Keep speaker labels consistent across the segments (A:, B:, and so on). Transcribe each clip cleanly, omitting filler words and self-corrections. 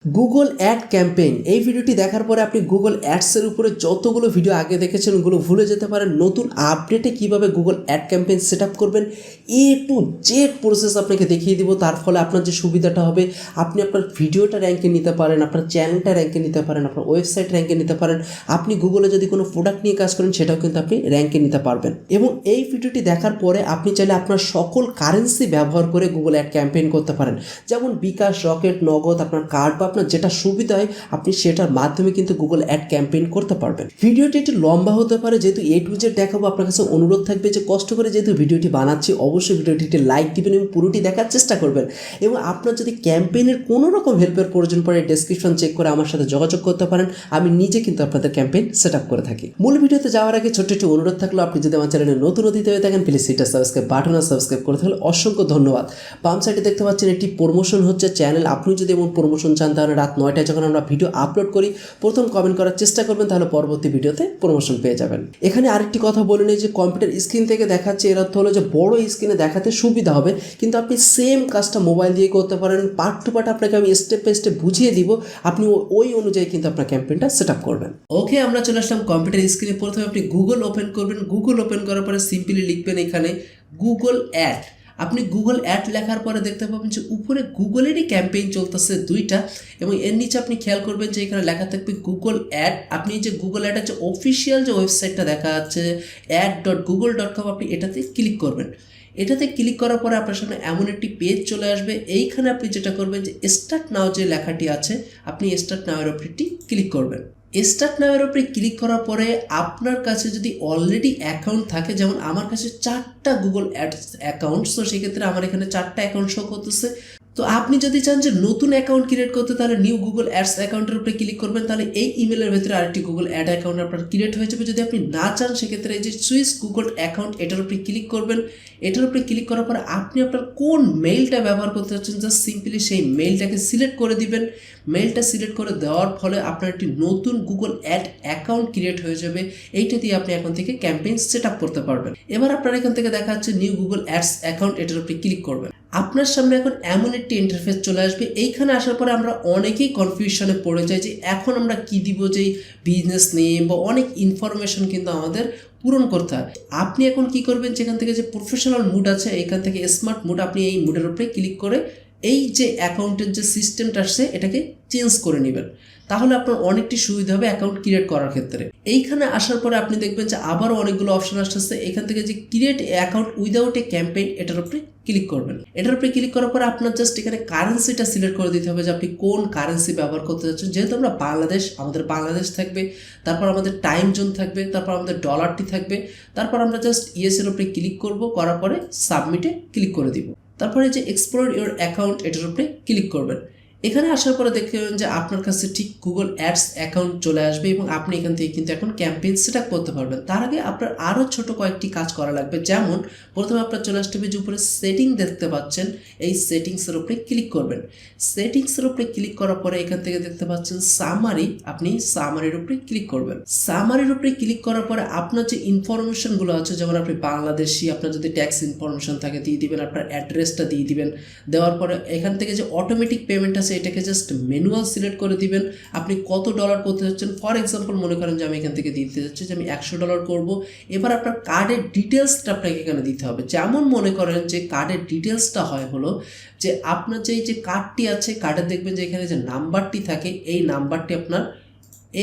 A: Google ad campaign এই ভিডিওটি দেখার পরে আপনি গুগল অ্যাডসের উপরে যতগুলো ভিডিও আগে দেখেছেন ওগুলো ভুলে যেতে পারেন। নতুন আপডেটে কিভাবে Google ad campaign set up করবেন এ টু জেড প্রসেস আপনাকে দেখিয়ে দিব। তার ফলে আপনার যে সুবিধাটা হবে, আপনি আপনার ভিডিওটা র্যাঙ্কে নিতে পারেন, আপনার চ্যানেলটা র্যাঙ্কে নিতে পারেন, আপনার ওয়েবসাইট র্যাঙ্কে নিতে পারেন। আপনি গুগলে যদি কোনো প্রোডাক্ট নিয়ে কাজ করেন সেটাও কিন্তু আপনি র্যাঙ্কে নিতে পারবেন। এবং এই ভিডিওটি দেখার পরে আপনি চাইলে আপনার সকল কারেন্সি ব্যবহার করে গুগল অ্যাড ক্যাম্পেইন করতে পারেন, যেমন বিকাশ, রকেট, নগদ, আপনার কার্ড বা আপনার যেটা সুবিধা হয় আপনি সেটার মাধ্যমে কিন্তু গুগল অ্যাড ক্যাম্পেইন করতে পারবেন। ভিডিওটি একটু লম্বা হতে পারে, যেহেতু এ টু জেড দেখাবো। আপনার কাছে অনুরোধ থাকবে যে কষ্ট করে যেহেতু ভিডিওটি বানাচ্ছি অবশ্যই ভিডিওটি একটি লাইক দিবেন এবং পুরোটি দেখার চেষ্টা করবেন। এবং আপনার যদি ক্যাম্পেইনের কোনো রকম হেল্পের প্রয়োজন পড়ে ডেসক্রিপশন চেক করে আমার সাথে যোগাযোগ করতে পারেন। আমি নিজে কিন্তু আপনাদের ক্যাম্পেইন সেট আপ করে থাকি। মূল ভিডিওতে যাওয়ার আগে ছোট্ট একটি অনুরোধ থাকলো, আপনি যদি আমার চ্যানেলে নতুন অতিথি হয়ে থাকেন প্লিজ সেটা সাবস্ক্রাইব বাটন আর সাবস্ক্রাইব করে থাকলে অসংখ্য ধন্যবাদ। বাম সাইডে দেখতে পাচ্ছেন একটি প্রমোশন হচ্ছে চ্যানেল। আপনি যদি এমন প্রমোশন চান তাহলে রাত 9টায় যখন আমরা ভিডিও আপলোড করি প্রথম কমেন্ট করার চেষ্টা করবেন, তাহলে পরবর্তী ভিডিওতে প্রমোশন পেয়ে যাবেন। এখানে আরেকটি কথা বলে নিই যে কম্পিউটার স্ক্রিন থেকে দেখাচ্ছে এর অর্থ হলো যে বড় স্ক্রিনে দেখাতে সুবিধা হবে, কিন্তু আপনি সেম কাজটা মোবাইল দিয়ে করতে পারেন। পার্ট টু পার্ট আপনাকে আমি স্টেপ বাই স্টেপ বুঝিয়ে দিব, আপনি ওই অনুযায়ী কিন্তু আপনার ক্যাম্পেইনটা সেট আপ করবেন। ওকে, আমরা চলে আসলাম কম্পিউটার স্ক্রিনে। প্রথমে আপনি গুগল ওপেন করবেন। গুগল ওপেন করার পরে সিম্পলি লিখবেন এখানে গুগল অ্যাড। আপনি গুগল অ্যাড লেখার পরে দেখতে পাবেন যে উপরে গুগলেরই ক্যাম্পেইন চলতেছে দুইটা, এবং এর নিচে আপনি খেয়াল করবেন যে এখানে লেখা থাকবে গুগল অ্যাড। আপনি যে গুগল অ্যাডের যে অফিসিয়াল যে ওয়েবসাইটটা দেখা যাচ্ছে ad.google.com, আপনি এটাতে ক্লিক করবেন। এটাতে ক্লিক করার পরে আপনার সামনে এমন একটি পেজ চলে আসবে। এইখানে আপনি যেটা করবেন যে স্টার্ট নাও যে লেখাটি আছে, আপনি স্টার্ট নাও এর উপরটি ক্লিক করবেন। স্টার্ট নাও এর উপরে ক্লিক করার পরে আপনার কাছে যদি অলরেডি অ্যাকাউন্ট থাকে, যেমন আমার কাছে 4টা গুগল অ্যাডস অ্যাকাউন্ট, তো সেক্ষেত্রে আমার এখানে 4টা অ্যাকাউন্ট শো করতেছে। তো আপনি যদি চান যে নতুন অ্যাকাউন্ট ক্রিয়েট করতে, তাহলে নিউ গুগল অ্যাডস অ্যাকাউন্টের উপরে ক্লিক করবেন। তাহলে এই ইমেলের ভেতরে আরেকটি গুগল অ্যাড অ্যাকাউন্ট আপনার ক্রিয়েট হয়ে যাবে। যদি আপনি না চান সেক্ষেত্রে এই যে সুইচ গুগল অ্যাকাউন্ট এটার উপরে ক্লিক করবেন। এটার উপরে ক্লিক করার পরে আপনি আপনার কোন মেইলটা ব্যবহার করতে চাচ্ছেন জাস্ট সিম্পলি সেই মেইলটাকে সিলেক্ট করে দিবেন। মেইলটা সিলেক্ট করে দেওয়ার ফলে আপনার একটি নতুন গুগল অ্যাড অ্যাকাউন্ট ক্রিয়েট হয়ে যাবে। এইটা দিয়ে আপনি এখন থেকে ক্যাম্পেইন সেট আপ করতে পারবেন। এবার আপনার এখান থেকে দেখা যাচ্ছে নিউ গুগল অ্যাডস অ্যাকাউন্ট, এটার উপরে ক্লিক করবেন। আপনার সামনে এখন এমন একটি ইন্টারফেস চলে আসবে। এইখানে আসার পরে আমরা অনেকেই কনফিউশনে পড়ে যাই যে এখন আমরা কি দিব, যে বিজনেস নেম বা অনেক ইনফরমেশন কিন্তু আমাদের পূরণ করতে হয়। আপনি এখন কি করবেন, যেখান থেকে যে প্রফেশনাল মুড আছে এখান থেকে স্মার্ট মুড, আপনি এই মুডের উপরে ক্লিক করে এই যে অ্যাকাউন্টের যে সিস্টেমটা আসছে এটাকে চেঞ্জ করে নেবেন। তাহলে আপনার অনেকটি সুবিধা হবে অ্যাকাউন্ট ক্রিয়েট করার ক্ষেত্রে। এইখানে আসার পরে আপনি দেখবেন যে আবারও অনেকগুলো অপশন আসতেছে। এখান থেকে যে create account without a campaign এটার উপরে ক্লিক করবেন। এটার উপরে ক্লিক করার পরে আপনার জাস্ট এখানে কারেন্সিটা সিলেক্ট করে দিতে হবে যে আপনি কোন কারেন্সি ব্যবহার করতে যাচ্ছেন। যেহেতু আমরা বাংলাদেশ, আমাদের বাংলাদেশ থাকবে, তারপর আমাদের টাইম জোন থাকবে, তারপর আমাদের ডলারটি থাকবে। তারপর আমরা জাস্ট ইয়েসের উপরে ক্লিক করব, করার পরে সাবমিটে ক্লিক করে দিব। তারপরে যে এক্সপ্লোর ইউর অ্যাকাউন্ট এটার উপরে ক্লিক করবেন। এখানে আসার পরে দেখবেন যে আপনার কাছে ঠিক গুগল অ্যাডস অ্যাকাউন্ট চলে আসবে এবং আপনি এখান থেকে কিন্তু এখন ক্যাম্পেইন সেট আপ করতে পারবেন। তার আগে আপনার আরও ছোট কয়েকটি কাজ করা লাগবে, যেমন প্রথমে আপনার চলে আসতে হবে যে উপরে সেটিং দেখতে পাচ্ছেন, এই সেটিংসের উপরে ক্লিক করবেন। সেটিংসের উপরে ক্লিক করার পরে এখান থেকে দেখতে পাচ্ছেন সামারি, আপনি সামারির উপরে ক্লিক করবেন। সামারির উপরে ক্লিক করার পরে আপনার যে ইনফরমেশনগুলো আছে, যেমন আপনি বাংলাদেশি, আপনার যদি ট্যাক্স ইনফরমেশন থাকে দিয়ে দিবেন, আপনার অ্যাড্রেসটা দিয়ে দিবেন। দেওয়ার পরে এখান থেকে যে অটোমেটিক পেমেন্ট আছে এটাকে জাস্ট ম্যানুয়াল সিলেক্ট করে দিবেন। আপনি কত ডলার করতে যাচ্ছেন, ফর এক্সাম্পল মনে করেন যে আমি এখান থেকে দিতে যাচ্ছি যে আমি $100 করব। এবার আপনার কার্ডের ডিটেলসটা আপনাকে এখানে দিতে হবে। যেমন মনে করেন যে কার্ডের ডিটেলসটা হলো যে আপনার যে কার্ডটি আছে, কার্ডে দেখবেন যে এখানে যে নাম্বারটি থাকে, এই নাম্বারটি আপনার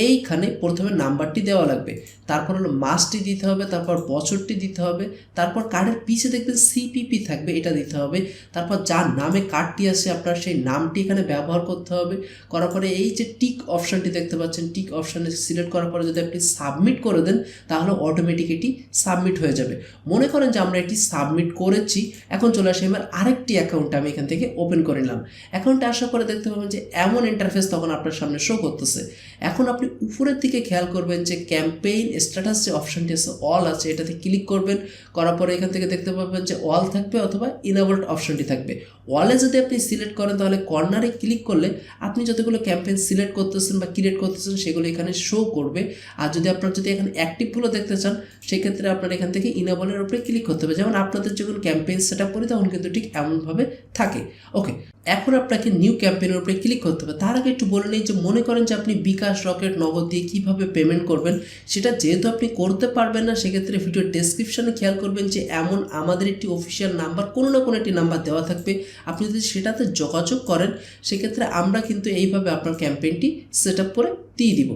A: এইখানে প্রথমে নাম্বারটি দেওয়া লাগবে, তারপর হলো মাসটি দিতে হবে, তারপর বছরটি দিতে হবে, তারপর কার্ডের পিছে দেখবেন সিপিপি থাকবে, এটা দিতে হবে। তারপর যার নামে কার্ডটি আছে আপনার সেই নামটি এখানে ব্যবহার করতে হবে। করার পরে এই যে টিক অপশানটি দেখতে পাচ্ছেন, টিক অপশানে সিলেক্ট করার পরে যদি আপনি সাবমিট করে দেন তাহলে অটোমেটিক এটি সাবমিট হয়ে যাবে। মনে করেন যে আমরা এটি সাবমিট করেছি, এখন চলে আসে এবার আরেকটি অ্যাকাউন্ট আমি এখান থেকে ওপেন করে নিলাম। অ্যাকাউন্টে আসার পরে দেখতে পাবেন যে এমন ইন্টারফেস তখন আপনার সামনে শো করতেছে। এখন আপনি উপরের দিকে খেয়াল করবেন যে ক্যাম্পেইন স্ট্যাটাস যে অপশনটি আছে অল আছে, এটাতে ক্লিক করবেন। করার পরে এখান থেকে দেখতে পাবেন যে অল থাকবে অথবা ইনেবলড অপশনটি থাকবে। ওয়ালে যদি আপনি সিলেক্ট করেন তাহলে কর্নারে ক্লিক করলে আপনি যতগুলো ক্যাম্পেইন সিলেক্ট করতেছেন বা ক্রিয়েট করতেছেন সেগুলো এখানে শো করবে। আর যদি আপনার যদি এখানে অ্যাক্টিভগুলো দেখতে চান সেক্ষেত্রে আপনার এখান থেকে ইনেবলের উপরে ক্লিক করতে হবে। যেমন আপনাদের যখন ক্যাম্পেইন সেট আপ করি তখন কিন্তু ঠিক এমনভাবে থাকে। ওকে, এখন আপনাকে নিউ ক্যাম্পেইনের উপরে ক্লিক করতে হবে। তার আগে একটু বলে নিই যে মনে করেন যে আপনি বিকাশ, রকেট, নগদ দিয়ে কীভাবে পেমেন্ট করবেন সেটা যেহেতু আপনি করতে পারবেন না, সেক্ষেত্রে ভিডিওর ডেসক্রিপশনে খেয়াল করবেন যে এমন আমাদের একটি অফিসিয়াল নাম্বার, কোনো না কোনো একটি নাম্বার দেওয়া থাকবে। আপনি যদি সেটাতে যোগাযোগ করেন সেক্ষেত্রে আমরা কিন্তু এইভাবে আপনার ক্যাম্পেইনটি সেট আপ করে দিয়ে দিব।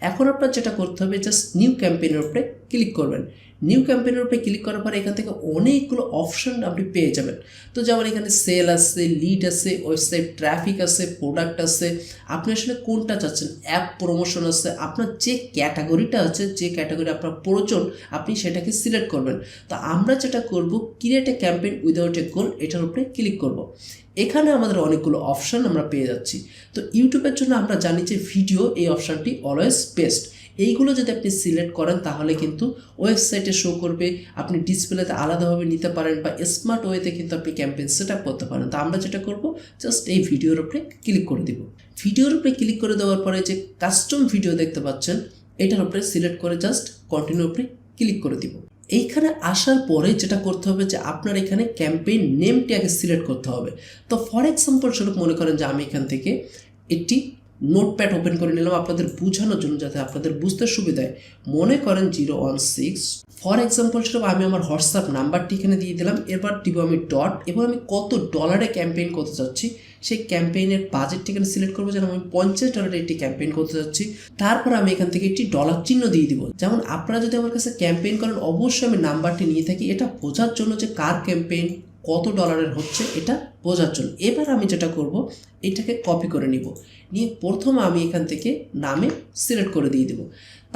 A: এখন আপনার যেটা করতে হবে জাস্ট নিউ ক্যাম্পেইনের উপরে ক্লিক করবেন। নিউ ক্যাম্পেইনের উপরে ক্লিক করার পরে এখান থেকে অনেকগুলো অপশন আপনি পেয়ে যাবেন। তো যেমন এখানে সেল আছে, লিড আছে, ওয়েবসাইট ট্রাফিক আছে, প্রোডাক্ট আছে, আপনি আসলে কোনটা চাচ্ছেন, অ্যাপ প্রমোশন আছে, আপনার যে ক্যাটাগরিটা আছে, যে ক্যাটাগরি আপনার প্রয়োজন আপনি সেটাকে সিলেক্ট করবেন। তো আমরা যেটা করব create a campaign without a goal, এটার উপরে ক্লিক করব। এখানে আমাদের অনেকগুলো অপশান আমরা পেয়ে যাচ্ছি। তো ইউটিউবের জন্য আমরা জানি যে ভিডিও, এই অপশানটি অলওয়েজ বেস্ট। এইগুলো যদি আপনি সিলেক্ট করেন তাহলে কিন্তু ওয়েবসাইটে শো করবে, আপনি ডিসপ্লেতে আলাদাভাবে নিতে পারেন বা স্মার্ট ওয়েতে কিন্তু আপনি ক্যাম্পেইন সেট আপ করতে পারেন। তো আমরা যেটা করব জাস্ট এই ভিডিওর উপরে ক্লিক করে দিব। ভিডিওর উপরে ক্লিক করে দেওয়ার পরে যে কাস্টম ভিডিও দেখতে পাচ্ছেন এটার উপরে সিলেক্ট করে জাস্ট কন্টিনিউ উপরে ক্লিক করে দিব। এইখানে আসার পরে যেটা করতে হবে যে আপনার এখানে ক্যাম্পেইন নেমটি আগে সিলেক্ট করতে হবে। তো ফর এক্সাম্পল স্বরূপ মনে করেন যে আমি এখান থেকে একটি নোটপ্যাড ওপেন করে নিলাম আপনাদের বোঝানোর জন্য, যাতে আপনাদের বুঝতে সুবিধায়। মনে করেন 016, ফর এক্সাম্পল স্বরূপ আমি আমার হোয়াটসঅ্যাপ নাম্বারটি এখানে দিয়ে দিলাম। এবার দিব আমি ডট, এবং আমি কত ডলারে ক্যাম্পেইন করতে চাচ্ছি সেই ক্যাম্পেইনের বাজেটটি এখানে সিলেক্ট করবো। যেন আমি $50 একটি ক্যাম্পেইন করতে যাচ্ছি। তারপর আমি এখান থেকে একটি ডলার চিহ্ন দিয়ে দিব। যেমন আপনারা যদি আমার কাছে ক্যাম্পেইন করেন অবশ্যই আমি নাম্বারটি নিয়ে থাকি, এটা বোঝার জন্য যে কার ক্যাম্পেইন কত ডলারের হচ্ছে এটা বোঝার জন্য। এবার আমি যেটা করব এটাকে কপি করে নিব, নিয়ে প্রথমে আমি এখান থেকে নামে সিলেক্ট করে দিয়ে দেবো।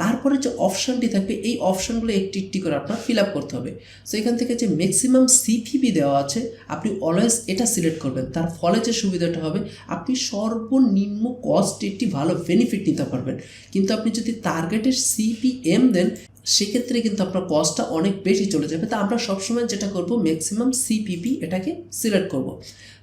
A: তারপরে যে অপশানটি থাকবে এই অপশানগুলো একটি একটি করে আপনার ফিল আপ করতে হবে। সো এখান থেকে যে ম্যাক্সিমাম সিপিবি দেওয়া আছে আপনি অলওয়েজ এটা সিলেক্ট করবেন। তার ফলে যে সুবিধাটা হবে আপনি সর্বনিম্ন কস্ট একটি ভালো বেনিফিট নিতে পারবেন। কিন্তু আপনি যদি টার্গেটের সিপিএম দেন সেক্ষেত্রে কিন্তু আপনার কস্টটা অনেক বেশি চলে যাবে। তা আমরা সবসময় যেটা করব ম্যাক্সিমাম সিপিপি এটাকে সিলেক্ট করব।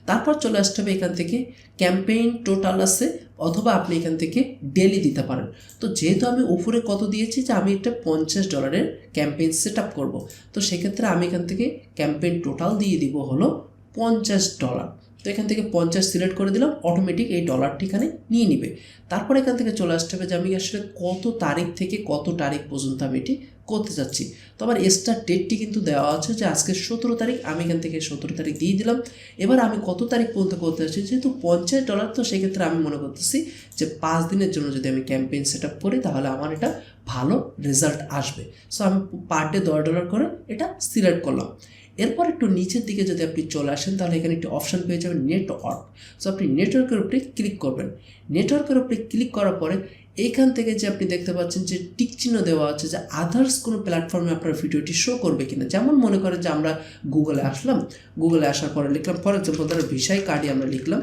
A: তারপর চলে আসতে হবে এখান থেকে ক্যাম্পেইন টোটাল আছে, অথবা আপনি এখান থেকে ডেলি দিতে পারেন। তো যেহেতু আমি উপরে কত দিয়েছি যে আমি একটা $50 ক্যাম্পেইন সেট আপ করবো, তো সেক্ষেত্রে আমি এখান থেকে ক্যাম্পেইন টোটাল দিয়ে দিব হলো $50। তো এখান থেকে 50 সিলেক্ট করে দিলাম, অটোমেটিক এই ডলারটি এখানে নিয়ে নিবে। তারপর এখান থেকে চলে আসতে হবে যে আমি আসলে কত তারিখ থেকে কত তারিখ পর্যন্ত আমি এটি করতে যাচ্ছি। তো আমার স্টার্ট ডেটটি কিন্তু দেওয়া আছে যে আজকে 17 তারিখ, আমি এখান থেকে 17 তারিখ দিয়ে দিলাম। এবার আমি কত তারিখ পর্যন্ত করতে যাচ্ছি, যেহেতু $50, তো সেক্ষেত্রে আমি মনে করতেছি যে 5 দিনের জন্য যদি আমি ক্যাম্পেইন সেট আপ করি তাহলে আমার এটা ভালো রেজাল্ট আসবে। সো আমি পার ডে $10 করে এটা সিলেক্ট করলাম। এরপর একটু নিচের দিকে যদি আপনি চলে আসেন তাহলে এখানে একটি অপশান পেয়ে যাবেন নেটওয়ার্ক। সো আপনি নেটওয়ার্কের উপরে ক্লিক করবেন। নেটওয়ার্কের উপরে ক্লিক করার পরে এইখান থেকে যে আপনি দেখতে পাচ্ছেন যে টিক চিহ্ন দেওয়া আছে যে আদার্স কোনো প্ল্যাটফর্মে আপনার ভিডিওটি শো করবে কিনা। যেমন মনে করেন যে আমরা গুগলে আসলাম, গুগলে আসার পরে লিখলাম ফর এক্সাম্পল ধরো ভিসাই কার্ডই আমরা লিখলাম,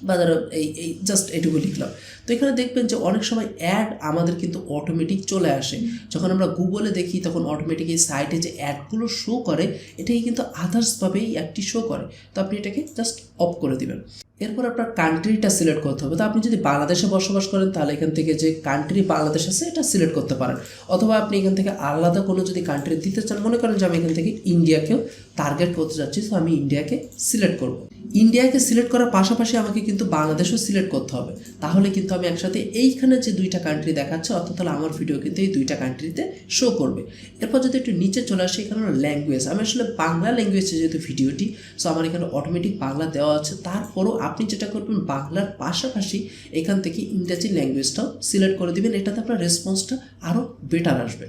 A: বা ধরো এই জাস্ট এটুকু লিখলাম। তো এখানে দেখবেন যে অনেক সময় অ্যাড আমাদের কিন্তু অটোমেটিক চলে আসে। যখন আমরা গুগলে দেখি তখন অটোমেটিক এই সাইটে যে অ্যাডগুলো শো করে এটাকে কিন্তু আদার্সভাবেই অ্যাডটি শো করে। তো আপনি এটাকে জাস্ট অফ করে দেবেন। এরপর আপনার কান্ট্রিটা সিলেক্ট করতে হবে। তো আপনি যদি বাংলাদেশে বসবাস করেন তাহলে এখান থেকে যে কান্ট্রি বাংলাদেশ আছে এটা সিলেক্ট করতে পারেন, অথবা আপনি এখান থেকে আলাদা কোনো যদি কান্ট্রি দিতে চান, মনে করেন যে আমি এখান থেকে ইন্ডিয়াকেও টার্গেট করতে যাচ্ছি, তো আমি ইন্ডিয়াকে সিলেক্ট করব। ইন্ডিয়াকে সিলেক্ট করার পাশাপাশি আমাকে কিন্তু বাংলাদেশও সিলেক্ট করতে হবে, তাহলে কিন্তু আমি একসাথে এইখানে যে 2টা কান্ট্রি দেখাচ্ছে অর্থাৎ তাহলে আমার ভিডিও কিন্তু এই 2টা কান্ট্রিতে শো করবে। এরপর যদি একটু নিচে চলে আসে এখানে ল্যাঙ্গুয়েজ, আমি আসলে বাংলা ল্যাঙ্গুয়েজে যেহেতু ভিডিওটি, সো আমার এখানে অটোমেটিক বাংলা দেওয়া আছে। তারপরও আপনি যেটা করবেন বাংলার পাশাপাশি এখান থেকে ইংরেজি ল্যাঙ্গুয়েজটাও সিলেক্ট করে দিবেন, এটাতে আপনার রেসপন্সটা আরও বেটার আসবে।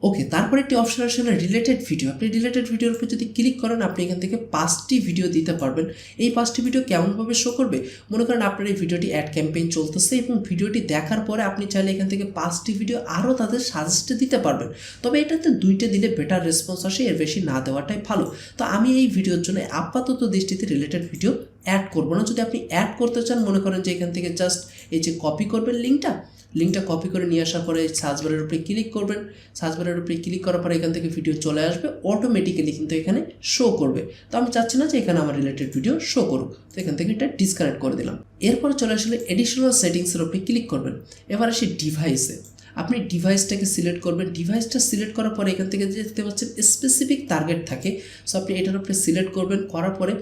A: ওকে, তারপর একটি অপশন আসলে রিলেটেড ভিডিও। আপনি রিলেটেড ভিডিওর উপর যদি ক্লিক করেন আপনি এখান থেকে 5টি ভিডিও দিতে পারবেন। এই 5টি ভিডিও কেমনভাবে শো করবে, মনে করেন আপনার এই ভিডিওটি অ্যাড ক্যাম্পেইন চলতেছে এবং ভিডিওটি দেখার পরে আপনি চাইলে এখান থেকে 5টি ভিডিও আরও তাদের সাজেস্টে দিতে পারবেন। তবে এটাতে 2টে দিলে বেটার রেসপন্স আসে, এর বেশি না দেওয়াটাই ভালো। তো আমি এই ভিডিওর জন্য আপাতত দৃষ্টিতে রিলেটেড ভিডিও অ্যাড করবো না। যদি আপনি অ্যাড করতে চান মনে করেন যে এখান থেকে জাস্ট এই যে কপি করবেন লিঙ্কটা, লিঙ্কটা কপি করে নিয়ে আসার পরে সার্চ বারের উপরে ক্লিক করবেন। সার্চ বারের উপরে ক্লিক করার পরে এখান থেকে ভিডিও চলে আসবে, অটোমেটিক্যালি কিন্তু এখানে শো করবে। তো আমি চাচ্ছি না যে এখানে আমার রিলেটেড ভিডিও শো করুক, তো এখান থেকে এটা ডিসকানেক্ট করে দিলাম। এরপর চলে আসলে এডিশনাল সেটিংসের উপরে ক্লিক করবেন। এবার আসি ডিভাইসে, আপনি ডিভাইসটাকে সিলেক্ট করবেন। ডিভাইসটা সিলেক্ট করার পরে এখান থেকে যে দেখতে পাচ্ছেন স্পেসিফিক টার্গেট থাকে, সো আপনি এটার উপরে সিলেক্ট করবেন। করার পরে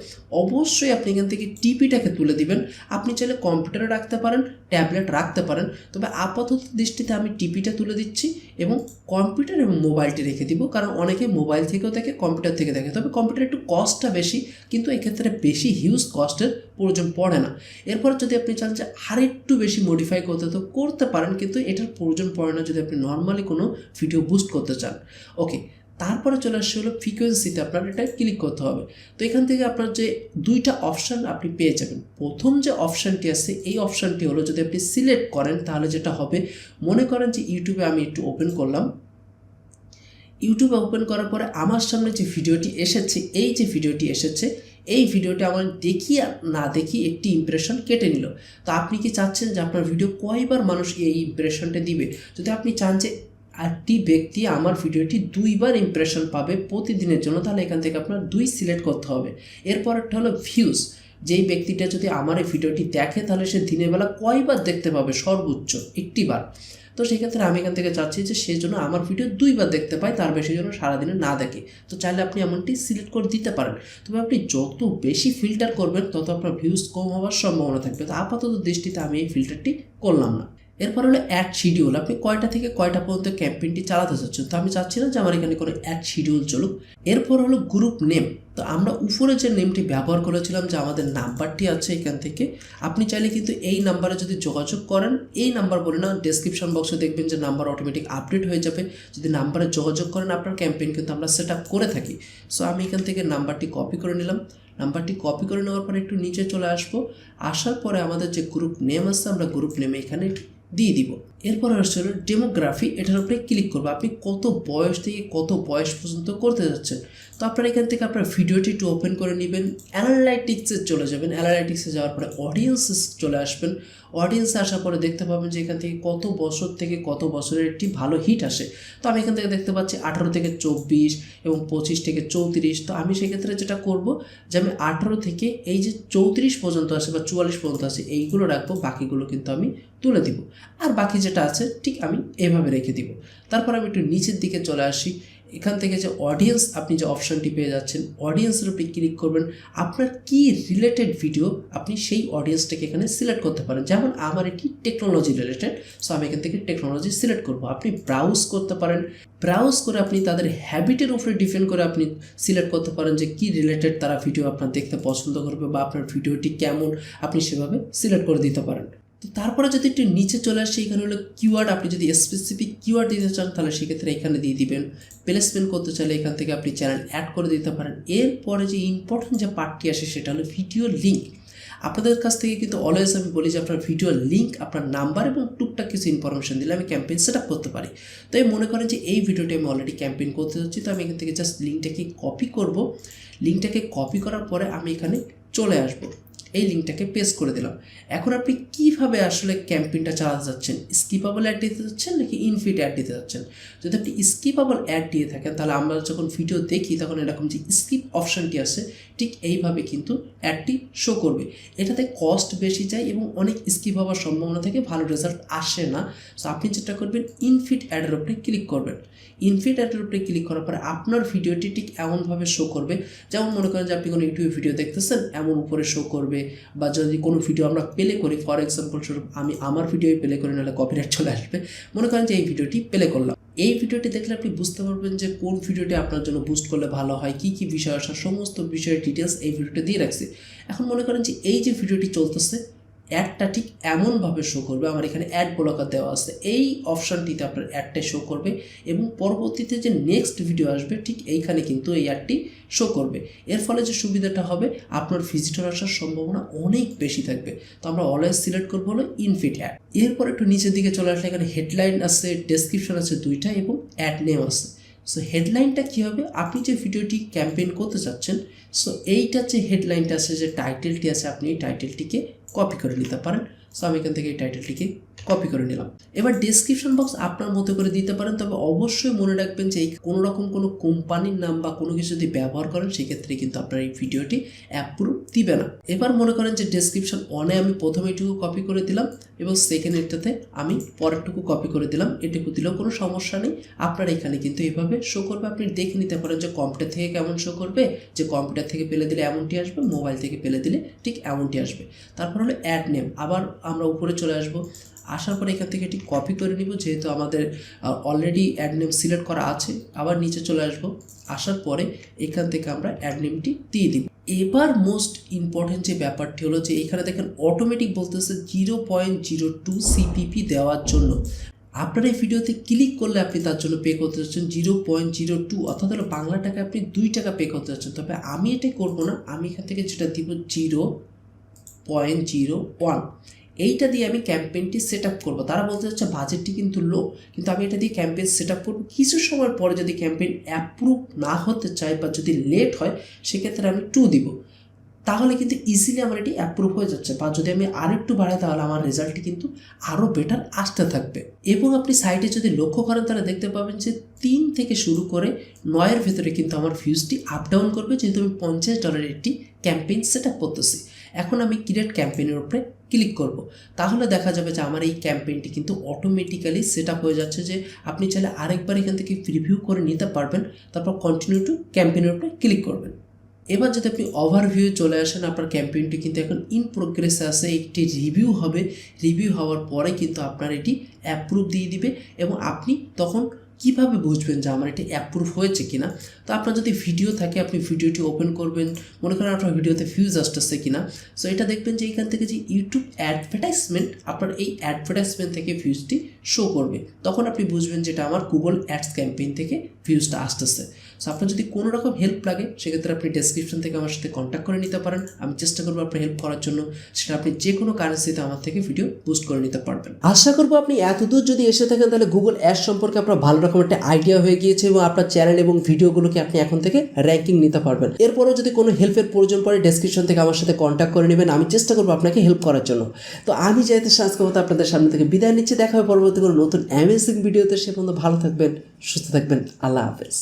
A: অবশ্যই আপনি এখান থেকে টিপিটাকে তুলে দিবেন। আপনি চাইলে কম্পিউটারে রাখতে পারেন, ট্যাবলেট রাখতে পারেন, তবে আপাতত দৃষ্টিতে আমি টিপিটা তুলে দিচ্ছি এবং কম্পিউটার এবং মোবাইলটি রেখে দিব, কারণ অনেকে মোবাইল থেকেও দেখে, কম্পিউটার থেকে দেখে। তবে কম্পিউটার একটু কস্টটা বেশি, কিন্তু এক্ষেত্রে বেশি হিউজ কস্টের প্রয়োজন পড়ে না। এরপর যদি আপনি চান যে আরেকটু বেশি মডিফাই করতে, তো করতে পারেন, কিন্তু এটার প্রয়োজন পড়ে না যদি আপনি নর্মালি কোনো ভিডিও বুস্ট করতে চান। ওকে, তারপরে চলে আসছে হলো ফ্রিকোয়েন্সিতে আপনার এটা ক্লিক করতে হবে। তো এখান থেকে আপনার যে দুইটা অপশান আপনি পেয়ে যাবেন। প্রথম যে অপশানটি আছে এই অপশানটি হলো যদি আপনি সিলেক্ট করেন তাহলে যেটা হবে, মনে করেন যে ইউটিউবে আমি একটু ওপেন করলাম। ইউটিউবে ওপেন করার পরে আমার সামনে যে ভিডিওটি এসেছে, এই যে ভিডিওটি এসেছে, এই ভিডিওটি আমার দেখি আর না দেখি একটি ইমপ্রেশন কেটে নিল। তো আপনি কি চাচ্ছেন যে আপনার ভিডিও কয়বার মানুষ এই ইমপ্রেশনটা দিবে? যদি আপনি চান যে একটি ব্যক্তি আমার ভিডিওটি 2বার ইমপ্রেশন পাবে প্রতিদিনের জন্য, তাহলে এখান থেকে আপনার 2 সিলেক্ট করতে হবে। এরপরটা হলো ভিউজ, যেই ব্যক্তিটা যদি আমার এই ভিডিওটি দেখে তাহলে সে দিনের বেলা কয়বার দেখতে পাবে? সর্বোচ্চ 1বার। তো সেক্ষেত্রে আমি এখান থেকে চাচ্ছি যে সেই জন্য আমার ভিডিও 2বার দেখতে পাই, তার বেশি যেন সারাদিনে না দেখে। তো চাইলে আপনি এমনটি সিলেক্ট করে দিতে পারেন। তবে আপনি যত বেশি ফিল্টার করবেন তত আপনার ভিউজ কম হওয়ার সম্ভাবনা থাকবে। তো আপাতত দৃষ্টিতে আমি এই ফিল্টারটি করলাম না। এরপর হলো অ্যাড শিডিউল, আপনি কয়টা থেকে কয়টা পর্যন্ত ক্যাম্পেইনটি চালাতে চাচ্ছেন। তো আমি চাচ্ছি না যে আমার এখানে কোনো অ্যাড শিডিউল চলুক। এরপর হলো গ্রুপ নেম। তো আমরা উপরে যে নেমটি ব্যবহার করেছিলাম, যে আমাদের নাম্বারটি আছে এখান থেকে, আপনি চাইলে কিন্তু এই নাম্বারে যদি যোগাযোগ করেন, এই নাম্বার বলে না, ডেসক্রিপশন বক্সে দেখবেন যে নাম্বার অটোমেটিক আপডেট হয়ে যাবে। যদি নাম্বারে যোগাযোগ করেন আপনার ক্যাম্পেইন কিন্তু আমরা সেট আপ করে থাকি। সো আমি এখান থেকে নাম্বারটি কপি করে নিলাম। নাম্বারটি কপি করে নেওয়ার পরে একটু নিচে চলে আসবো। আসার পরে আমাদের যে গ্রুপ নেম আছে, আমরা গ্রুপ নেমে এখানে দিয়ে দিব। এরপর আসছে ডেমোগ্রাফি, এটার উপরে ক্লিক করবো। আপনি কত বয়স থেকে কত বয়স পর্যন্ত করতে যাচ্ছেন। তো আপনারা এখান থেকে আপনার ভিডিওটি একটু ওপেন করে নেবেন, অ্যানালাইটিক্সে চলে যাবেন। অ্যানালাইটিক্সে যাওয়ার পরে অডিয়েন্সে চলে আসবেন। অডিয়েন্সে আসার পরে দেখতে পাবেন যে এখান থেকে কত বছর থেকে কত বছরের একটি ভালো হিট আসে। তো আমি এখান থেকে দেখতে পাচ্ছি 18 থেকে 24 এবং 25 থেকে 34। তো আমি সেক্ষেত্রে যেটা করব যে আমি 18 থেকে এই যে 34 পর্যন্ত আসে বা 44 পর্যন্ত আসে এইগুলো রাখবো, বাকিগুলো কিন্তু আমি তুলে দিব। আর বাকি যেটা আছে ঠিক আমি এভাবে রেখে দিব। তারপর আমি একটু নিচের দিকে চলে আসি। এখান থেকে যে অডিয়েন্স, আপনি যে অপশানটি পেয়ে যাচ্ছেন, অডিয়েন্সের উপরে ক্লিক করবেন। আপনার কি রিলেটেড ভিডিও আপনি সেই অডিয়েন্সটাকে এখানে সিলেক্ট করতে পারেন। যেমন আমার এটি টেকনোলজি রিলেটেড, সো আমি এখান থেকে টেকনোলজি সিলেক্ট করব। আপনি ব্রাউজ করতে পারেন, ব্রাউজ করে আপনি তাদের হ্যাবিটের উপরে ডিপেন্ড করে আপনি সিলেক্ট করতে পারেন যে কি রিলেটেড তারা ভিডিও আপনার দেখতে পছন্দ করবে বা আপনার ভিডিওটি কেমন, আপনি সেভাবে সিলেক্ট করে দিতে পারেন। তো তারপরে যদি একটু নিচে চলে আসে, এখানে হলো কিওয়ার্ড। আপনি যদি স্পেসিফিক কিওয়ার্ড দিতে চান তাহলে সেক্ষেত্রে এখানে দিয়ে দিবেন। প্লেসমেন্ট করতে চাইলে এখান থেকে আপনি চ্যানেল অ্যাড করে দিতে পারেন। এরপরে যে ইম্পর্টেন্ট যে পার্টটি আসে সেটা হলো ভিডিও লিঙ্ক। আপনাদের কাছ থেকে কিন্তু অলওয়েজ আমি বলি যে আপনার ভিডিও লিঙ্ক, আপনার নাম্বার এবং টুকটাক কিছু ইনফরমেশন দিলে আমি ক্যাম্পেইন সেট আপ করতে পারি। তো এই মনে করেন যে এই ভিডিওটি আমি অলরেডি ক্যাম্পেইন করতে যাচ্ছি, তো আমি এখান থেকে জাস্ট লিঙ্কটাকে কপি করব। লিঙ্কটাকে কপি করার পরে আমি এখানে চলে আসবো, এই লিঙ্কটাকে পেস্ট করে দিলাম। এখন আপনি কিভাবে আসলে ক্যাম্পেইনটা চালাতে যাচ্ছেন, স্কিপাবল অ্যাড দিতে যাচ্ছেন নাকি ইনফিট অ্যাড দিতে যাচ্ছেন? যদি আপনি স্কিপাবল অ্যাড দিয়ে থাকেন তাহলে আমরা যখন ভিডিও দেখি তখন এরকম যে স্কিপ অপশানটি আছে ঠিক এইভাবে কিন্তু অ্যাডটি শো করবে। এটাতে কস্ট বেশি যায় এবং অনেক স্কিপ হওয়ার সম্ভাবনা থেকে ভালো রেজাল্ট আসে না। সো আপনি যেটা করবেন, ইনফিট অ্যাডের উপরে ক্লিক করবেন। ইনফিট অ্যাডের উপরে ক্লিক করার পরে আপনার ভিডিওটি ঠিক এমনভাবে শো করবে, যেমন মনে করেন যে আপনি কোনো ইউটিউবে ভিডিও দেখতেছেন, এমন উপরে শো করবে। বা যদি কোনো ভিডিও আমরা প্লে করি, ফর এক্সাম্পল স্বরূপ আমি আমার ভিডিওই প্লে করি, নাহলে কপিরাইট চলে আসবে। মনে করেন যে এই ভিডিওটি প্লে করলাম, এই ভিডিওটি দেখলে আপনি বুঝতে পারবেন যে কোন ভিডিওটি আপনার জন্য বুস্ট করলে ভালো হয়, কী কী বিষয় আসার সমস্ত বিষয়ের ডিটেলস এই ভিডিওটি দিয়ে রাখছি। এখন মনে করেন যে এই যে ভিডিওটি চলতেছে, অ্যাডটা ঠিক এমনভাবে শো করবে। আমার এখানে অ্যাড ব্লকার দেওয়া আছে, এই অপশানটিতে আপনার অ্যাডটা শো করবে এবং পরবর্তীতে যে নেক্সট ভিডিও আসবে ঠিক এইখানে কিন্তু এই অ্যাডটি শো করবে। এর ফলে যে সুবিধাটা হবে, আপনার ভিজিটর আসার সম্ভাবনা অনেক বেশি থাকবে। তো আমরা অলওয়েজ সিলেক্ট করবো হলো ইনফিট অ্যাড। এরপর একটু নিচের দিকে চলে আসলে এখানে হেডলাইন আছে, ডেসক্রিপশন আছে 2টা এবং অ্যাড নেম আছে। সো হেডলাইনটা কী হবে, আপনি যে ভিডিওটি ক্যাম্পেইন করতে চাচ্ছেন, সো এইটা যে হেডলাইনটা আছে, যে টাইটেলটি আছে, আপনি এই টাইটেলটিকে কপি করে নিতে পারেন। সো আমি এখান থেকে এই টাইটেলটিকে কপি করে নিলাম। এবার ডেসক্রিপশন বক্স আপনার মতো করে দিতে পারেন, তবে অবশ্যই মনে রাখবেন যে এই কোনো রকম কোনো কোম্পানির নাম বা কোনো কিছু যদি ব্যবহার করেন সেক্ষেত্রে কিন্তু আপনার এই ভিডিওটি অ্যাপ্রুভ দিবে না। এবার মনে করেন যে ডেসক্রিপশন অনে আমি প্রথমে এটুকু কপি করে দিলাম এবং সেকেন্ড এটাতে আমি পরেরটুকু কপি করে দিলাম, এটুকু দিলেও কোনো সমস্যা নেই। আপনার এখানে কিন্তু এভাবে শো করবে। আপনি দেখে নিতে পারেন যে কম্পিউটার থেকে কেমন শো করবে, যে কম্পিউটার থেকে পেলে দিলে এমনটি আসবে, মোবাইল থেকে পেলে দিলে ঠিক এমনটি আসবে। তারপর হলো অ্যাড নেম। আবার আমরা উপরে চলে আসবো, আসার পরে এখান থেকে এটি কপি করে নিব, যেহেতু আমাদের অলরেডি অ্যাড নেম সিলেক্ট করা আছে। আবার নিচে চলে আসবো, আসার পরে এখান থেকে আমরা অ্যাড নেমটি দিয়ে দিব। এবার মোস্ট ইম্পর্টেন্ট যে ব্যাপারটি হলো যে এখানে দেখেন অটোমেটিক বলতেছে 0.02 CPP দেওয়ার জন্য। আপনার এই ভিডিওতে ক্লিক করলে আপনি তার জন্য পে করতে যাচ্ছেন 0.02, অর্থাৎ হলো বাংলা টাকা আপনি 2 টাকা পে করতে যাচ্ছেন। তবে আমি এটা করবো না, আমি এখান থেকে যেটা দিব 0.01, এইটা দিয়ে আমি ক্যাম্পেইনটি সেট আপ করবো। তারা বলতে চাচ্ছে বাজেটটি কিন্তু লো, কিন্তু আমি এটা দিয়ে ক্যাম্পেইন সেট আপ করবো। কিছু সময় পরে যদি ক্যাম্পেইন অ্যাপ্রুভ না হতে চায় বা যদি লেট হয় সেক্ষেত্রে আমি 2 দিব, তাহলে কিন্তু ইজিলি আমার এটি অ্যাপ্রুভ হয়ে যাচ্ছে। বা যদি আমি আরেকটু বাড়াই তাহলে আমার রেজাল্টটি কিন্তু আরও বেটার আসতে থাকবে। এবং আপনি সাইটে যদি লক্ষ্য করেন তাহলে দেখতে পাবেন যে 3 থেকে শুরু করে 9-এর ভেতরে কিন্তু আমার ভিউজটি আপ ডাউন করবে, যেহেতু আমি $50 একটি ক্যাম্পেইন সেট আপ করতেছি। এখন আমি ক্রিয়েট ক্যাম্পেইনের উপরে ক্লিক করব, তাহলে দেখা যাবে যে আমার এই ক্যাম্পেইনটি কিন্তু অটোমেটিক্যালি সেট আপ হয়ে যাচ্ছে। যে আপনি চাইলে আরেকবার এখান থেকে প্রিভিউ করে নিতে পারবেন, তারপর কন্টিনিউ টু ক্যাম্পেইনের উপরে ক্লিক করবেন। এবার যদি আপনি ওভারভিউ চলে আসেন, আপনার ক্যাম্পেইনটি কিন্তু এখন ইন প্রোগ্রেসে আছে, একটি রিভিউ হবে। রিভিউ হওয়ার পরে কিন্তু আপনার এটি অ্যাপ্রুভ দিয়ে দিবে এবং আপনি তখন কীভাবে বুঝবেন যে আমার এটি অ্যাপ্রুভ হয়েছে কিনা। তো আপনার যদি ভিডিও থাকে আপনি ভিডিওটি ওপেন করবেন, মনে করেন আপনার ভিডিওতে ভিউজ আসতেছে কিনা। সো এটা দেখবেন যে এখান থেকে যে ইউটিউব অ্যাডভার্টাইজমেন্ট, আপনার এই অ্যাডভার্টাইজমেন্ট থেকে ভিউজটি শো করবে, তখন আপনি বুঝবেন যেটা আমার গুগল অ্যাডস ক্যাম্পেইন থেকে ভিউজটা আসতেছে। সো আপনার যদি কোনো রকম হেল্প লাগে সেক্ষেত্রে আপনি ডেসক্রিপশন থেকে আমার সাথে কন্ট্যাক্ট করে নিতে পারেন। আমি চেষ্টা করবো আপনার হেল্প করার জন্য, সেটা আপনি যে কোনো কারেন্সিতে আমার থেকে ভিডিও বুস্ট করে নিতে পারবেন। আশা করবো আপনি এতদূর যদি এসে থাকেন তাহলে গুগল অ্যাডস সম্পর্কে আপনার ভালো রকম একটা আইডিয়া হয়ে গিয়েছে এবং আপনার চ্যানেল এবং ভিডিওগুলোকে আপনি এখন থেকে র্যাঙ্কিং নিতে পারবেন। এরপরও যদি কোনো হেল্পের প্রয়োজন পড়ে ডেসক্রিপশন থেকে আমার সাথে কন্ট্যাক্ট করে নেবেন, আমি চেষ্টা করবো আপনাকে হেল্প করার জন্য। তো আমি চাইতে আজকের মতো আপনাদের সামনে থেকে বিদায় নিচ্ছি। দেখা হবে পরবর্তী কোনো নতুন অ্যামেজিং ভিডিওতে। সে পর্যন্ত ভালো থাকবেন, সুস্থ থাকবেন। আল্লাহ হাফেজ।